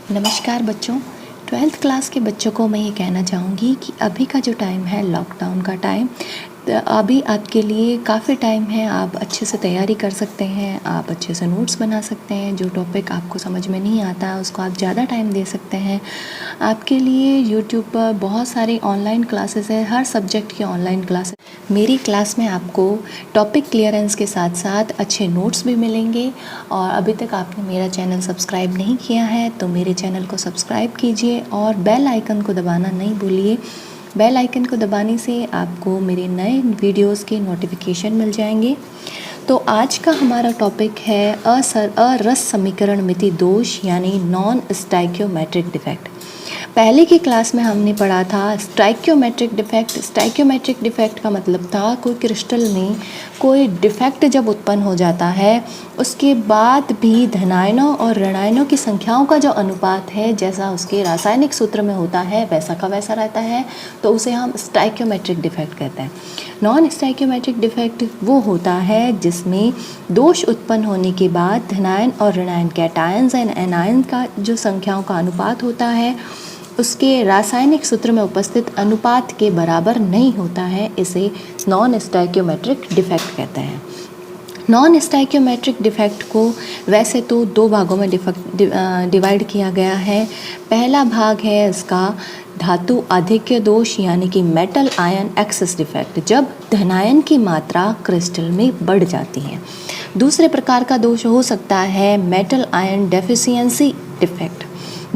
नमस्कार बच्चों। 12th class के बच्चों को मैं ये कहना चाहूँगी कि अभी का जो टाइम है लॉकडाउन का टाइम, अभी आपके लिए काफ़ी टाइम है। आप अच्छे से तैयारी कर सकते हैं, आप अच्छे से नोट्स बना सकते हैं। जो टॉपिक आपको समझ में नहीं आता है उसको आप ज़्यादा टाइम दे सकते हैं। आपके लिए यूट्यूब पर बहुत सारी ऑनलाइन क्लासेस है, हर सब्जेक्ट की ऑनलाइन क्लासेस। मेरी क्लास में आपको टॉपिक क्लियरेंस के साथ साथ अच्छे नोट्स भी मिलेंगे। और अभी तक आपने मेरा चैनल सब्सक्राइब नहीं किया है तो मेरे चैनल को सब्सक्राइब कीजिए और बेल आइकन को दबाना नहीं भूलिए। बेल आइकन को दबाने से आपको मेरे नए वीडियोस के नोटिफिकेशन मिल जाएंगे। तो आज का हमारा टॉपिक है अरस समीकरण मिति दोष यानी नॉन स्टाइक्योमेट्रिक डिफेक्ट। पहले की क्लास में हमने पढ़ा था स्टाइक्योमेट्रिक डिफेक्ट। स्टाइक्योमेट्रिक डिफेक्ट का मतलब था कोई क्रिस्टल में कोई डिफेक्ट जब उत्पन्न हो जाता है उसके बाद भी धनायनों और ऋणायनों की संख्याओं का जो अनुपात है जैसा उसके रासायनिक सूत्र में होता है वैसा का वैसा रहता है, तो उसे हम स्टाइक्योमेट्रिक डिफेक्ट कहते हैं। नॉन स्टाइक्योमेट्रिक डिफेक्ट वो होता है जिसमें दोष उत्पन्न होने के बाद धनायन और ऋणायन कैटायंस एंड एनायन का जो संख्याओं का अनुपात होता है उसके रासायनिक सूत्र में उपस्थित अनुपात के बराबर नहीं होता है। इसे नॉन स्टाइक्योमेट्रिक डिफेक्ट कहते हैं। नॉन स्टाइक्योमेट्रिक डिफेक्ट को वैसे तो दो भागों में डिवाइड किया गया है। पहला भाग है इसका धातु आधिक्य दोष यानी कि मेटल आयन एक्सेस डिफेक्ट, जब धनायन की मात्रा क्रिस्टल में बढ़ जाती है। दूसरे प्रकार का दोष हो सकता है मेटल आयन डेफिशिएंसी डिफेक्ट,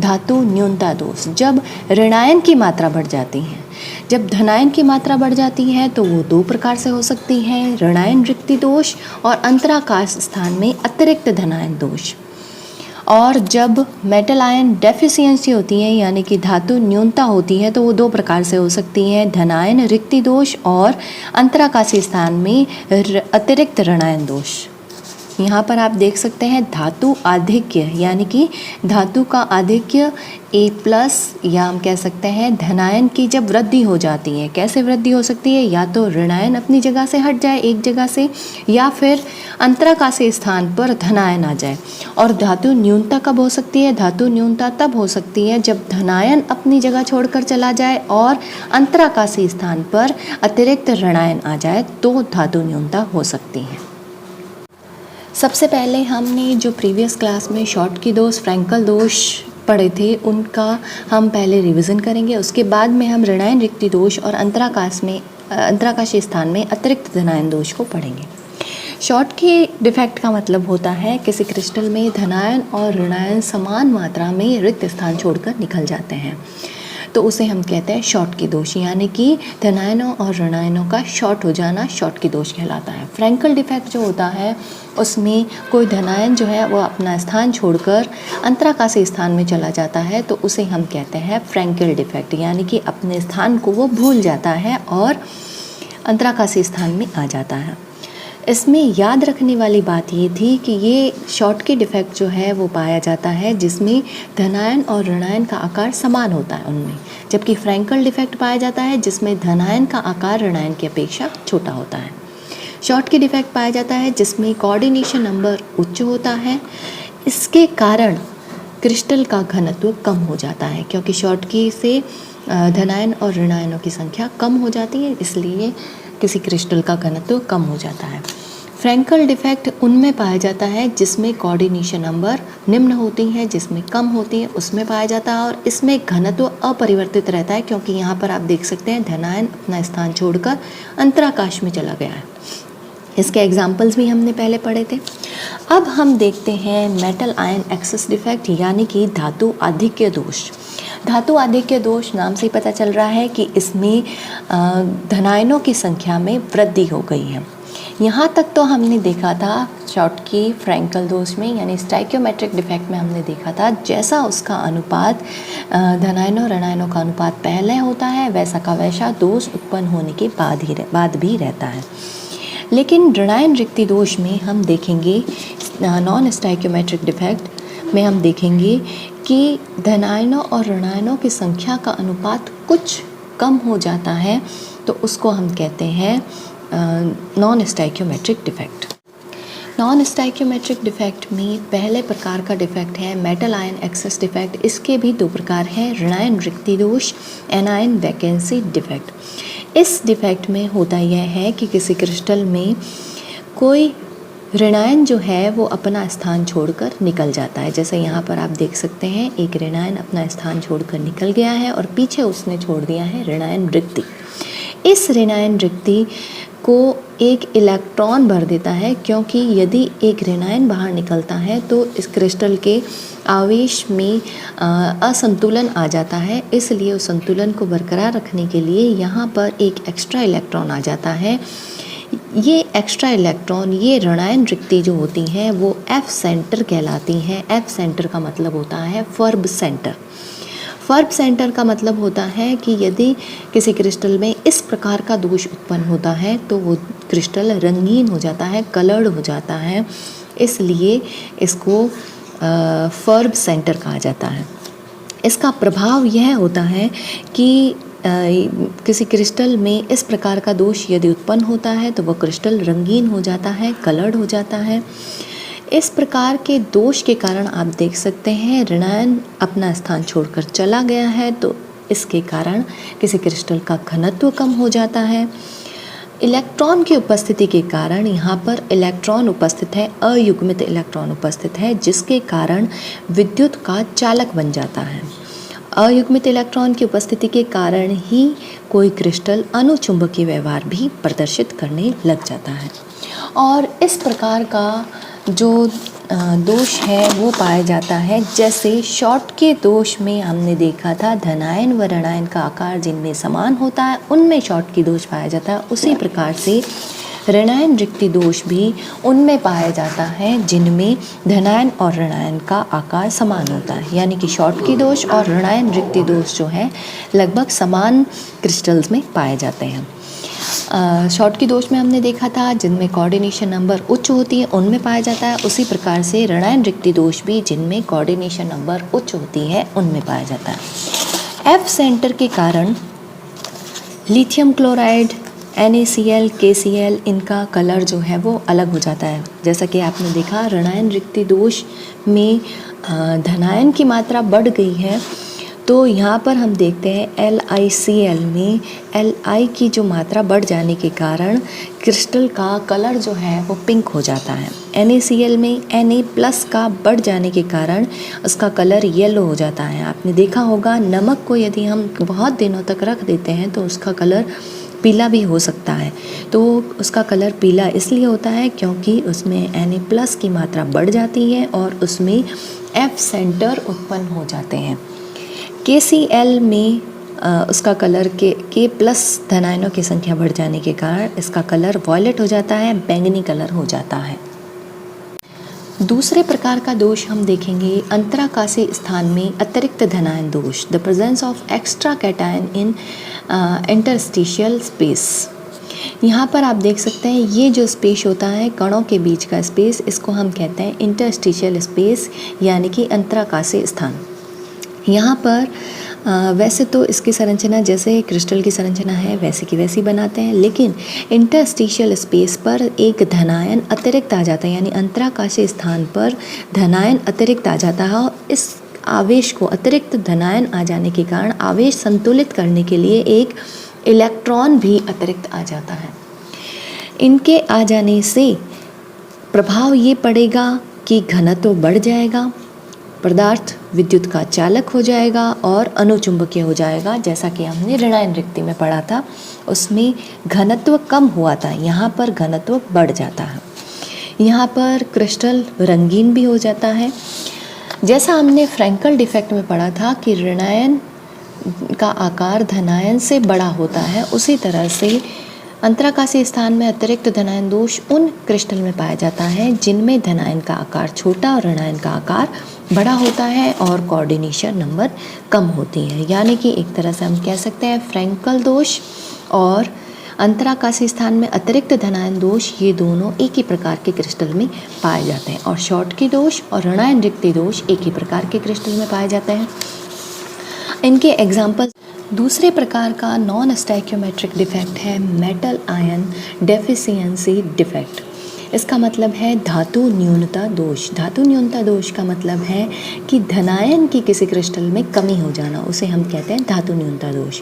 धातु न्यूनता दोष, जब ऋणायन की मात्रा बढ़ जाती है। जब धनायन की मात्रा बढ़ जाती है तो वो दो प्रकार से हो सकती है, ऋणायन रिक्ति दोष और अंतराकाश स्थान में अतिरिक्त धनायन दोष। और जब मेटल आयन डेफिशिएंसी होती है यानी कि धातु न्यूनता होती है तो वो दो प्रकार से हो सकती है, धनायन रिक्ति दोष और अंतराकाशी स्थान में अतिरिक्त ऋणायन दोष। यहाँ पर आप देख सकते हैं धातु आधिक्य यानी कि धातु का आधिक्य A+ या हम कह सकते हैं धनायन की जब वृद्धि हो जाती है। कैसे वृद्धि हो सकती है? या तो ऋणायन अपनी जगह से हट जाए एक जगह से, या फिर अंतराकाशी स्थान पर धनायन आ जाए। और धातु न्यूनता कब हो सकती है? धातु न्यूनता तब हो सकती है जब धनायन अपनी जगह छोड़कर चला जाए और अंतराकाशी स्थान पर अतिरिक्त ऋणायन आ जाए तो धातु न्यूनता हो सकती है। सबसे पहले हमने जो प्रीवियस क्लास में शॉटकी दोष, फ्रैंकल दोष पढ़े थे उनका हम पहले रिवीजन करेंगे। उसके बाद में हम ऋणायन रिक्ति दोष और अंतराकाशी स्थान में अतिरिक्त धनायन दोष को पढ़ेंगे। शॉटकी डिफेक्ट का मतलब होता है किसी क्रिस्टल में धनायन और ऋणायन समान मात्रा में रिक्त स्थान छोड़कर निकल जाते हैं, तो उसे हम कहते हैं शॉटकी दोष, यानी कि धनायनों और ऋणायनों का शॉर्ट हो जाना शॉटकी दोष कहलाता है। फ्रैंकल डिफेक्ट जो होता है उसमें कोई धनायन जो है वो अपना स्थान छोड़कर अंतराकाशी स्थान में चला जाता है तो उसे हम कहते हैं फ्रैंकल डिफेक्ट, यानी कि अपने स्थान को वो भूल जाता है और अंतराकाशी स्थान में आ जाता है। इसमें याद रखने वाली बात ये थी कि ये शॉटकी डिफेक्ट जो है वो पाया जाता है जिसमें धनायन और ऋणायन का आकार समान होता है उनमें, जबकि फ्रैंकल डिफेक्ट पाया जाता है जिसमें धनायन का आकार ऋणायन की अपेक्षा छोटा होता है। शॉटकी डिफेक्ट पाया जाता है जिसमें कोऑर्डिनेशन नंबर उच्च होता है। इसके कारण क्रिस्टल का घनत्व कम हो जाता है, क्योंकि शॉटकी से धनायन और ऋणायनों की संख्या कम हो जाती है, इसलिए किसी क्रिस्टल का घनत्व कम हो जाता है। फ्रैंकल डिफेक्ट उनमें पाया जाता है जिसमें कोऑर्डिनेशन नंबर निम्न होती हैं, जिसमें कम होती है उसमें पाया जाता है, और इसमें घनत्व अपरिवर्तित रहता है, क्योंकि यहाँ पर आप देख सकते हैं धनायन अपना स्थान छोड़कर अंतराकाश में चला गया है। इसके एग्जाम्पल्स भी हमने पहले पढ़े थे। अब हम देखते हैं मेटल आयन एक्सेस डिफेक्ट यानी कि धातु आधिक्य दोष। धातु आधिक्य दोष नाम से ही पता चल रहा है कि इसमें धनायनों की संख्या में वृद्धि हो गई है। यहाँ तक तो हमने देखा था शॉटकी फ्रैंकल दोष में यानी स्टाइक्योमेट्रिक डिफेक्ट में हमने देखा था जैसा उसका अनुपात धनायनों ऋणायनों का अनुपात पहले होता है वैसा का वैसा दोष उत्पन्न होने के बाद भी रहता है। लेकिन ऋणायन रिक्ति दोष में हम देखेंगे, नॉन स्टाइक्योमेट्रिक डिफेक्ट में हम देखेंगे कि धनायनों और ऋणायनों की संख्या का अनुपात कुछ कम हो जाता है, तो उसको हम कहते हैं non stoichiometric defect. Non stoichiometric defect में पहले प्रकार का डिफेक्ट है मेटल आयन एक्सेस डिफेक्ट। इसके भी दो प्रकार हैं, ऋणायन रिक्ति दोष, एनायन वैकेंसी डिफेक्ट। इस डिफेक्ट में होता यह है कि किसी क्रिस्टल में कोई ऋणायन जो है वो अपना स्थान छोड़कर निकल जाता है। जैसे यहाँ पर आप देख सकते हैं, एक ऋणायन अपना स्थान छोड़कर निकल गया है और पीछे उसने छोड़ दिया है ऋणायन रिक्ति। इस ऋणायन रिक्ति को एक इलेक्ट्रॉन भर देता है, क्योंकि यदि एक ऋणायन बाहर निकलता है तो इस क्रिस्टल के आवेश में असंतुलन आ जाता है। इसलिए उस संतुलन को बरकरार रखने के लिए यहाँ पर एक एक्स्ट्रा इलेक्ट्रॉन आ जाता है। ये एक्स्ट्रा इलेक्ट्रॉन, ये ऋणायन रिक्ति जो होती हैं वो एफ सेंटर कहलाती हैं। एफ सेंटर का मतलब होता है फर्ब सेंटर। फर्ब सेंटर का मतलब होता है कि यदि किसी क्रिस्टल में इस प्रकार का दोष उत्पन्न होता है तो वो क्रिस्टल रंगीन हो जाता है, कलर्ड हो जाता है, इसलिए इसको फर्ब सेंटर कहा जाता है। इसका प्रभाव यह होता है कि किसी क्रिस्टल में इस प्रकार का दोष यदि उत्पन्न होता है तो वह क्रिस्टल रंगीन हो जाता है, कलर्ड हो जाता है। इस प्रकार के दोष के कारण आप देख सकते हैं ऋणायन अपना स्थान छोड़कर चला गया है, तो इसके कारण किसी क्रिस्टल का घनत्व कम हो जाता है। इलेक्ट्रॉन की उपस्थिति के कारण यहाँ पर इलेक्ट्रॉन उपस्थित है, अयुग्मित इलेक्ट्रॉन उपस्थित है, जिसके कारण विद्युत का चालक बन जाता है। अयुग्मित इलेक्ट्रॉन की उपस्थिति के कारण ही कोई क्रिस्टल अनुचुंबकीय व्यवहार भी प्रदर्शित करने लग जाता है। और इस प्रकार का जो दोष है वो पाया जाता है, जैसे शॉर्ट के दोष में हमने देखा था धनायन व ऋणायन का आकार जिनमें समान होता है उनमें शॉर्ट की दोष पाया जाता है, उसी प्रकार से ऋणायन रिक्ति दोष भी उनमें पाया जाता है जिनमें धनायन और ऋणायन का आकार समान होता है। यानी कि शॉर्ट की दोष और ऋणायन रिक्ति दोष जो है लगभग समान क्रिस्टल्स में पाए जाते हैं। शॉर्ट की दोष में हमने देखा था जिनमें कोऑर्डिनेशन नंबर उच्च होती है उनमें पाया जाता है, उसी प्रकार से ऋणायन रिक्ति दोष भी जिनमें कोऑर्डिनेशन नंबर उच्च होती है उनमें पाया जाता है। एफ सेंटर के कारण लिथियम क्लोराइड, NaCl, KCl इनका कलर जो है वो अलग हो जाता है। जैसा कि आपने देखा ऋणायन रिक्ति दोष में धनायन की मात्रा बढ़ गई है, तो यहाँ पर हम देखते हैं LiCl में Li की जो मात्रा बढ़ जाने के कारण क्रिस्टल का कलर जो है वो पिंक हो जाता है। NaCl में Na+ का बढ़ जाने के कारण उसका कलर येलो हो जाता है। आपने देखा होगा नमक को यदि हम बहुत दिनों तक रख देते हैं तो उसका कलर पीला भी हो सकता है। तो उसका कलर पीला इसलिए होता है क्योंकि उसमें Na+ की मात्रा बढ़ जाती है और उसमें F सेंटर उत्पन्न हो जाते हैं। KCl में उसका कलर K+ धनायनों की संख्या बढ़ जाने के कारण इसका कलर वॉयलेट हो जाता है, बैंगनी कलर हो जाता है। दूसरे प्रकार का दोष हम देखेंगे अंतराकाशीय स्थान में अतिरिक्त धनायन दोष, the presence of extra cation in interstitial space. यहाँ पर आप देख सकते हैं ये जो स्पेस होता है कणों के बीच का स्पेस, इसको हम कहते हैं इंटरस्टिशियल स्पेस यानी कि अंतराकाशीय स्थान। यहाँ पर वैसे तो इसकी संरचना जैसे क्रिस्टल की संरचना है वैसे की वैसी बनाते हैं, लेकिन इंटरस्टिशियल स्पेस पर एक धनायन अतिरिक्त आ जाता है, यानी अंतराकाशीय स्थान पर धनायन अतिरिक्त आ जाता है। और इस आवेश को, अतिरिक्त धनायन आ जाने के कारण आवेश संतुलित करने के लिए एक इलेक्ट्रॉन भी अतिरिक्त आ जाता है। इनके आ जाने से प्रभाव ये पड़ेगा कि घनत्व बढ़ जाएगा, पदार्थ विद्युत का चालक हो जाएगा और अनुचुंबकीय हो जाएगा। जैसा कि हमने ऋणायन रिक्ति में पढ़ा था उसमें घनत्व कम हुआ था, यहाँ पर घनत्व बढ़ जाता है। यहाँ पर क्रिस्टल रंगीन भी हो जाता है। जैसा हमने फ्रैंकल डिफेक्ट में पढ़ा था कि ऋणायन का आकार धनायन से बड़ा होता है, उसी तरह से अंतराकाशीय स्थान में अतिरिक्त धनायन दोष उन क्रिस्टल में पाया जाता है जिनमें धनायन का आकार छोटा और ऋणायन का आकार बड़ा होता है और कोऑर्डिनेशन नंबर कम होती है। यानी कि एक तरह से हम कह सकते हैं फ्रैंकल दोष और अंतराकाशीय स्थान में अतिरिक्त धनायन दोष ये दोनों एक ही प्रकार के क्रिस्टल में पाए जाते हैं, और शॉर्टकी दोष और ऋणायन रिक्ति दोष एक ही प्रकार के क्रिस्टल में पाए जाते हैं। इनके एग्जाम्पल, दूसरे प्रकार का नॉन स्टैक्योमेट्रिक डिफेक्ट है मेटल आयन डेफिशिएंसी डिफेक्ट। इसका मतलब है धातु न्यूनता दोष। धातु न्यूनता दोष का मतलब है कि धनायन की किसी क्रिस्टल में कमी हो जाना, उसे हम कहते हैं धातु न्यूनता दोष।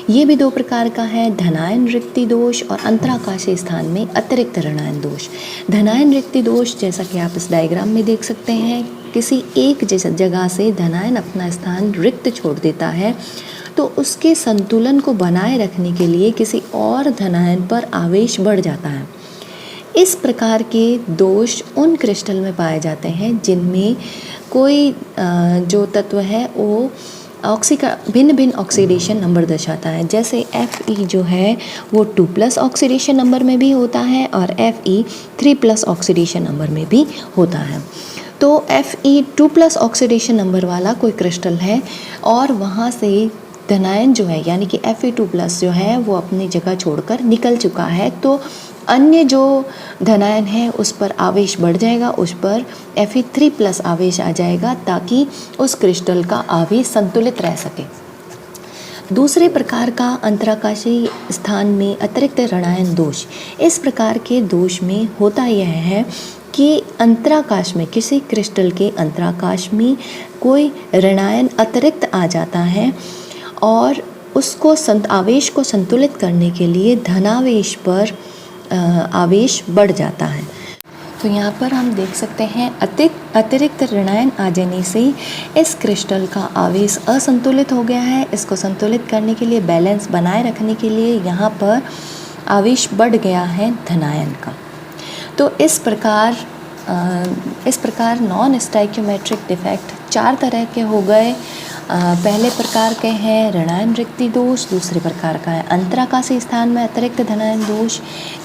ये भी दो प्रकार का है, धनायन रिक्ति दोष और अंतराकाशीय स्थान में अतिरिक्त ऋणायन दोष। धनायन रिक्ति दोष जैसा कि आप इस डायग्राम में देख सकते हैं, किसी एक जगह से धनायन अपना स्थान रिक्त छोड़ देता है तो उसके संतुलन को बनाए रखने के लिए किसी और धनायन पर आवेश बढ़ जाता है। इस प्रकार के दोष उन क्रिस्टल में पाए जाते हैं जिनमें कोई जो तत्व है वो भिन्न भिन्न ऑक्सीडेशन नंबर दर्शाता है। जैसे Fe जो है वो 2+ ऑक्सीडेशन नंबर में भी होता है और Fe 3+ ऑक्सीडेशन नंबर में भी होता है। तो Fe 2+ ऑक्सीडेशन नंबर वाला कोई क्रिस्टल है और वहाँ से धनायन जो है यानी कि Fe2+ जो है वो अपनी जगह छोड़कर निकल चुका है, तो अन्य जो धनायन है उस पर आवेश बढ़ जाएगा, उस पर Fe3+ आवेश आ जाएगा ताकि उस क्रिस्टल का आवेश संतुलित रह सके। दूसरे प्रकार का अंतराकाशीय स्थान में अतिरिक्त ऋणायन दोष। इस प्रकार के दोष में होता यह है कि अंतराकाश में किसी क्रिस्टल के अंतराकाश में कोई ऋणायन अतिरिक्त आ जाता है और उसको आवेश को संतुलित करने के लिए धनावेश पर आवेश बढ़ जाता है। तो यहाँ पर हम देख सकते हैं अतिरिक्त ऋणायन आ जाने से इस क्रिस्टल का आवेश असंतुलित हो गया है। इसको संतुलित करने के लिए, बैलेंस बनाए रखने के लिए यहाँ पर आवेश बढ़ गया है धनायन का। तो इस प्रकार नॉन स्टाइक्योमेट्रिक डिफेक्ट 4 तरह के हो गए। पहले प्रकार के हैं ऋणायन रिक्ति दोष, दूसरे प्रकार का है अंतराकाशीय स्थान में अतिरिक्त धनायन दोष,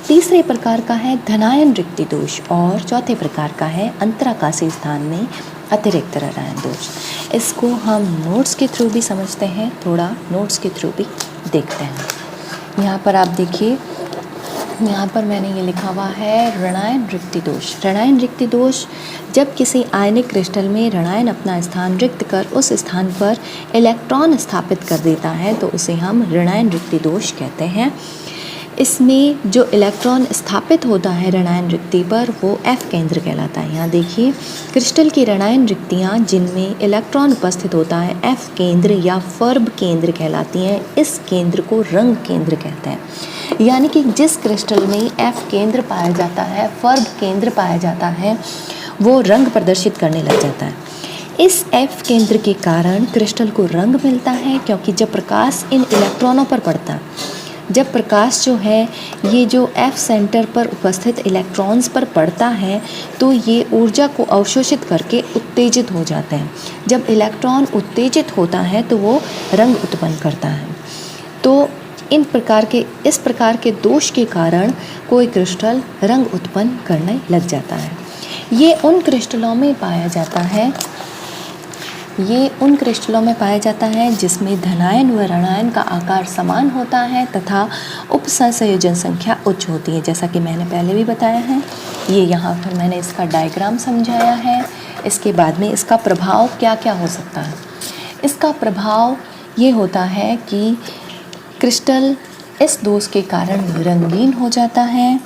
तीसरे प्रकार का है धनायन रिक्ति दोष और चौथे प्रकार का है अंतराकाशीय स्थान में अतिरिक्त ऋणायन दोष। इसको हम नोट्स के थ्रू भी समझते हैं, थोड़ा नोट्स के थ्रू भी देखते हैं। यहाँ पर आप देखिए, यहाँ पर मैंने ये लिखा हुआ है ऋणायन रिक्ति दोष। ऋणायन रिक्ति दोष जब किसी आयनिक क्रिस्टल में ऋणायन अपना स्थान रिक्त कर उस स्थान पर इलेक्ट्रॉन स्थापित कर देता है तो उसे हम ऋणायन रिक्ति दोष कहते हैं। इसमें जो इलेक्ट्रॉन स्थापित होता है ऋणायन रिक्ति पर वो F केंद्र कहलाता है। यहाँ देखिए, क्रिस्टल की ऋणायन रिक्तियाँ जिनमें इलेक्ट्रॉन उपस्थित होता है F केंद्र या फर्ब केंद्र कहलाती हैं। इस केंद्र को रंग केंद्र कहते हैं। यानी कि जिस क्रिस्टल में F केंद्र पाया जाता है, फर्ब केंद्र पाया जाता है, वो रंग प्रदर्शित करने लग जाता है। इस F केंद्र के कारण क्रिस्टल को रंग मिलता है क्योंकि जब प्रकाश इन इलेक्ट्रॉनों पर पड़ता है, जब प्रकाश जो है ये जो F सेंटर पर उपस्थित इलेक्ट्रॉन्स पर पड़ता है तो ये ऊर्जा को अवशोषित करके उत्तेजित हो जाते हैं। जब इलेक्ट्रॉन उत्तेजित होता है तो वो रंग उत्पन्न करता है। तो इस प्रकार के दोष के कारण कोई क्रिस्टल रंग उत्पन्न करने लग जाता है। ये उन क्रिस्टलों में पाया जाता है जिसमें धनायन व ऋणायन का आकार समान होता है तथा उपसंयोजन संख्या उच्च होती है। जैसा कि मैंने पहले भी बताया है, ये यहाँ पर मैंने इसका डायग्राम समझाया है। इसके बाद में इसका प्रभाव क्या क्या हो सकता है। इसका प्रभाव ये होता है कि क्रिस्टल इस दोष के कारण रंगीन हो जाता है,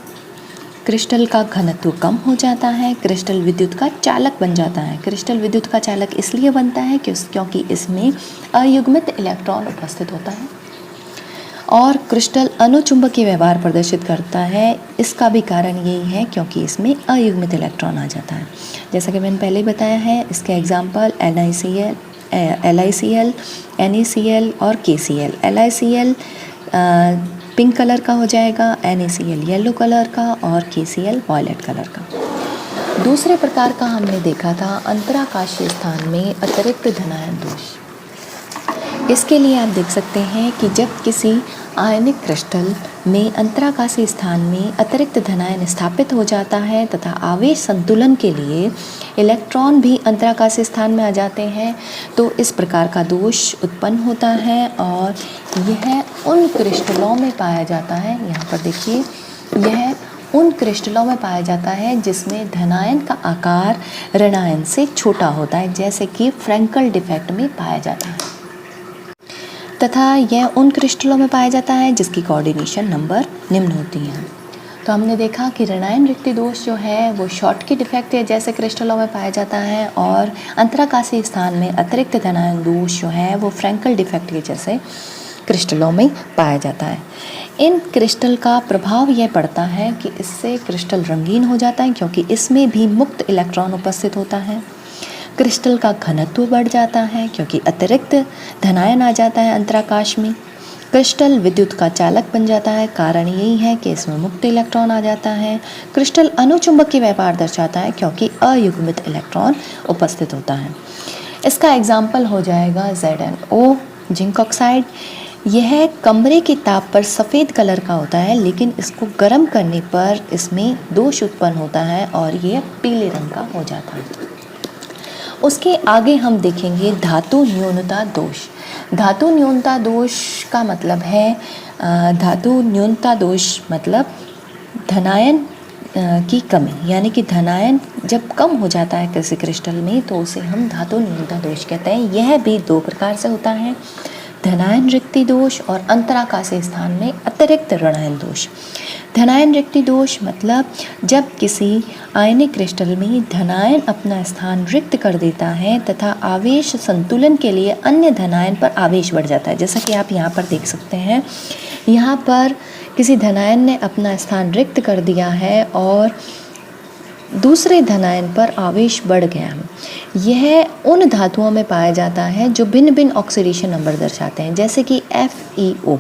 क्रिस्टल का घनत्व कम हो जाता है, क्रिस्टल विद्युत का चालक बन जाता है। क्रिस्टल विद्युत का चालक इसलिए बनता है क्योंकि इसमें अयुग्मित इलेक्ट्रॉन उपस्थित होता है और क्रिस्टल अनुचुंबकीय व्यवहार प्रदर्शित करता है। इसका भी कारण यही है क्योंकि इसमें अयुग्मित इलेक्ट्रॉन आ जाता है। जैसा कि मैंने पहले बताया है, इसके एग्जाम्पल LiCl, NaCl और KCl। LiCl पिंक कलर का हो जाएगा, NaCl येलो कलर का और KCl वॉयलेट कलर का। दूसरे प्रकार का हमने देखा था अंतराकाशीय स्थान में अतिरिक्त धनायन दोष। इसके लिए आप देख सकते हैं कि जब किसी आयनिक क्रिस्टल में अंतराकाशीय स्थान में अतिरिक्त धनायन स्थापित हो जाता है तथा आवेश संतुलन के लिए इलेक्ट्रॉन भी अंतराकाशीय स्थान में आ जाते हैं तो इस प्रकार का दोष उत्पन्न होता है और यह उन क्रिस्टलों में पाया जाता है। यहाँ पर देखिए, यह उन क्रिस्टलों में पाया जाता है जिसमें धनायन का आकार ऋणायन से छोटा होता है, जैसे कि फ्रैंकल डिफेक्ट में पाया जाता है, तथा यह उन क्रिस्टलों में पाया जाता है जिसकी कोऑर्डिनेशन नंबर निम्न होती हैं। तो हमने देखा कि ऋणायन रिक्ति दोष जो है वो शॉटकी डिफेक्ट है जैसे क्रिस्टलों में पाया जाता है, और अंतराकाशीय स्थान में अतिरिक्त धनायन दोष जो है वो फ्रैंकल डिफेक्ट के जैसे क्रिस्टलों में पाया जाता है। इन क्रिस्टल का प्रभाव यह पड़ता है कि इससे क्रिस्टल रंगीन हो जाता है क्योंकि इसमें भी मुक्त इलेक्ट्रॉन उपस्थित होता है। क्रिस्टल का घनत्व बढ़ जाता है क्योंकि अतिरिक्त धनायन आ जाता है अंतराकाश में। क्रिस्टल विद्युत का चालक बन जाता है, कारण यही है कि इसमें मुक्त इलेक्ट्रॉन आ जाता है। क्रिस्टल अनुचुंबकीय व्यवहार दर्शाता है क्योंकि अयुग्मित इलेक्ट्रॉन उपस्थित होता है। इसका एग्जाम्पल हो जाएगा ZnO जिंक ऑक्साइड। यह कमरे के ताप पर सफ़ेद कलर का होता है, लेकिन इसको गर्म करने पर इसमें दोष उत्पन्न होता है और यह पीले रंग का हो जाता है। उसके आगे हम देखेंगे धातु न्यूनता दोष। धातु न्यूनता दोष का मतलब है धातु न्यूनता दोष मतलब धनायन की कमी, यानी कि धनायन जब कम हो जाता है किसी क्रिस्टल में तो उसे हम धातु न्यूनता दोष कहते हैं। यह भी दो प्रकार से होता है, धनायन रिक्ति दोष और अंतराकाशीय स्थान में अतिरिक्त ऋणायन दोष। धनायन रिक्ति दोष मतलब जब किसी आयनिक क्रिस्टल में धनायन अपना स्थान रिक्त कर देता है तथा आवेश संतुलन के लिए अन्य धनायन पर आवेश बढ़ जाता है। जैसा कि आप यहाँ पर देख सकते हैं, यहाँ पर किसी धनायन ने अपना स्थान रिक्त कर दिया है और दूसरे धनायन पर आवेश बढ़ गया है। यह उन धातुओं में पाया जाता है जो भिन्न भिन्न ऑक्सीडेशन नंबर दर्शाते हैं, जैसे कि FeO।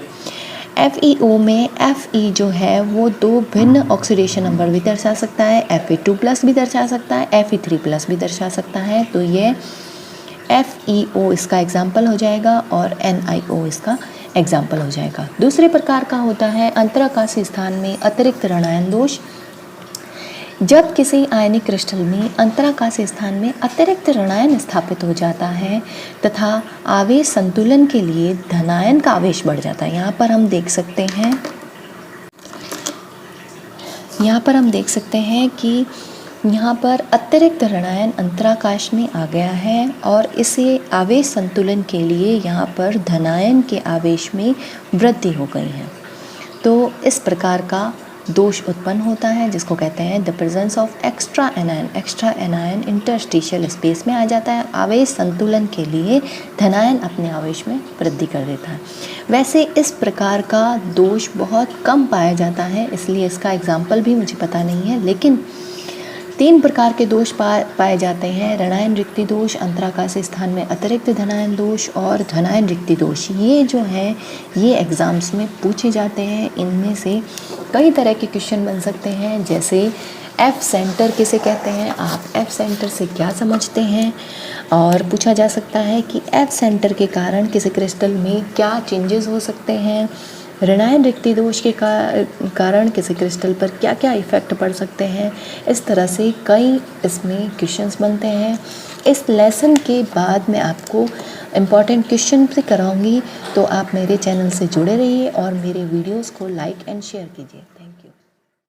FeO में Fe जो है वो दो भिन्न ऑक्सीडेशन नंबर भी दर्शा सकता है, Fe2+ भी दर्शा सकता है, Fe3+ भी दर्शा सकता है। तो ये FeO इसका एग्जाम्पल हो जाएगा और NiO इसका एग्जाम्पल हो जाएगा। दूसरे प्रकार का होता है अंतराकाशीय स्थान में अतिरिक्त ऋणायन दोष। जब किसी आयनिक क्रिस्टल में अंतराकाशीय स्थान में अतिरिक्त ऋणायन स्थापित हो जाता है तथा आवेश संतुलन के लिए धनायन का आवेश बढ़ जाता है। यहाँ पर हम देख सकते हैं कि यहाँ पर अतिरिक्त ऋणायन अंतराकाश में आ गया है और इसे आवेश संतुलन के लिए यहाँ पर धनायन के आवेश में वृद्धि हो गई है। तो इस प्रकार का दोष उत्पन्न होता है जिसको कहते हैं the presence of extra anion. Extra anion interstitial space में आ जाता है। आवेश संतुलन के लिए धनायन अपने आवेश में वृद्धि कर देता है। वैसे इस प्रकार का दोष बहुत कम पाया जाता है, इसलिए इसका एग्जाम्पल भी मुझे पता नहीं है, लेकिन 3 प्रकार के दोष पाए जाते हैं, ऋणायन रिक्ति दोष, अंतराकाशीय स्थान में अतिरिक्त धनायन दोष और धनायन रिक्ति दोष। ये जो है ये एग्ज़ाम्स में पूछे जाते हैं। इनमें से कई तरह के क्वेश्चन बन सकते हैं, जैसे F सेंटर किसे कहते हैं, आप F सेंटर से क्या समझते हैं, और पूछा जा सकता है कि F सेंटर के कारण किसी क्रिस्टल में क्या चेंजेस हो सकते हैं, ऋणायन रिक्ति दोष के कारण किसी क्रिस्टल पर क्या क्या इफ़ेक्ट पड़ सकते हैं। इस तरह से कई इसमें क्वेश्चंस बनते हैं। इस लेसन के बाद मैं आपको इम्पॉर्टेंट क्वेश्चन से कराऊंगी, तो आप मेरे चैनल से जुड़े रहिए और मेरे वीडियोस को लाइक एंड शेयर कीजिए।